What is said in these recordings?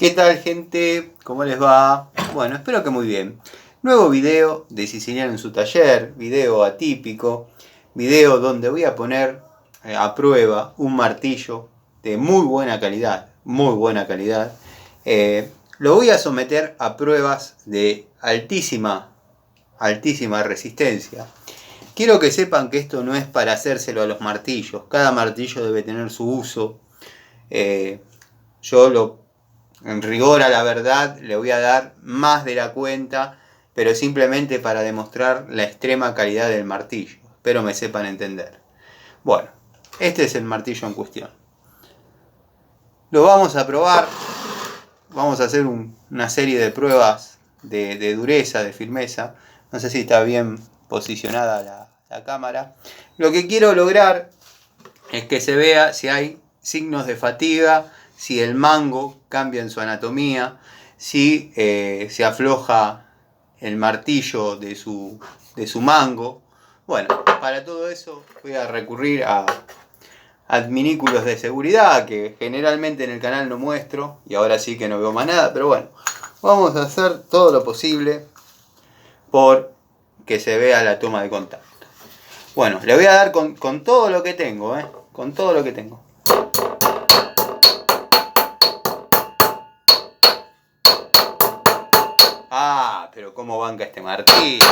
¿Qué tal, gente? ¿Cómo les va? Bueno, espero que muy bien. Nuevo video de Siciliano en su taller, video atípico, video donde voy a poner a prueba un martillo de muy buena calidad, muy buena calidad. Lo voy a someter a pruebas de altísima resistencia. Quiero que sepan que esto no es para hacérselo a los martillos. Cada martillo debe tener su uso. En rigor a la verdad, le voy a dar más de la cuenta, pero simplemente para demostrar la extrema calidad del martillo. Espero me sepan entender. Bueno, este es el martillo en cuestión. Lo vamos a probar. Vamos a hacer una serie de pruebas de dureza, de firmeza. No sé si está bien posicionada la cámara. Lo que quiero lograr es que se vea si hay signos de fatiga, si el mango cambia en su anatomía, si se afloja el martillo de su mango. Bueno, para todo eso voy a recurrir a adminículos de seguridad que generalmente en el canal no muestro, y ahora sí que no veo más nada, pero bueno, vamos a hacer todo lo posible por que se vea la toma de contacto. Bueno, le voy a dar con todo lo que tengo, con todo lo que tengo. Ah, pero cómo banca este martillo.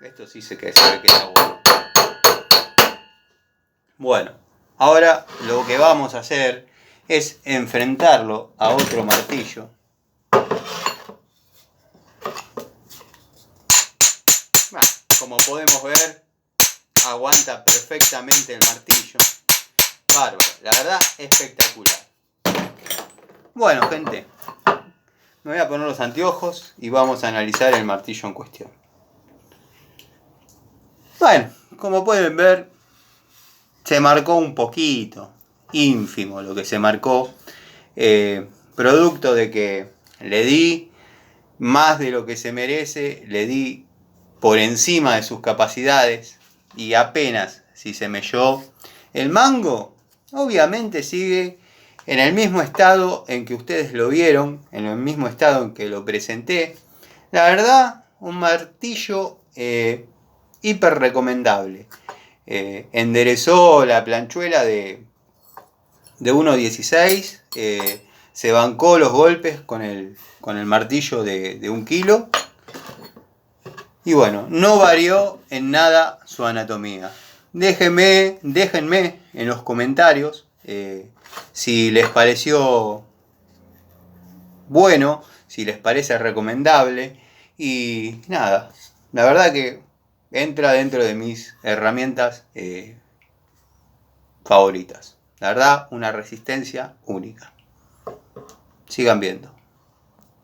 Esto sí se ve que está bueno. Bueno, ahora lo que vamos a hacer es enfrentarlo a otro martillo. Como podemos ver, aguanta perfectamente el martillo. Bárbaro, la verdad, espectacular. Bueno, gente, me voy a poner los anteojos y vamos a analizar el martillo en cuestión. Bueno, como pueden ver, se marcó un poquito, ínfimo lo que se marcó, producto de que le di más de lo que se merece, le di por encima de sus capacidades y apenas si se melló. El mango obviamente sigue en el mismo estado en que ustedes lo vieron, en el mismo estado en que lo presenté. La verdad, un martillo hiper recomendable. Enderezó la planchuela de 1.16, se bancó los golpes con el martillo de 1 kilo. Y bueno, no varió en nada su anatomía. Déjenme en los comentarios si les pareció bueno, si les parece recomendable. Y nada, la verdad que entra dentro de mis herramientas favoritas. La verdad, una resistencia única. Sigan viendo.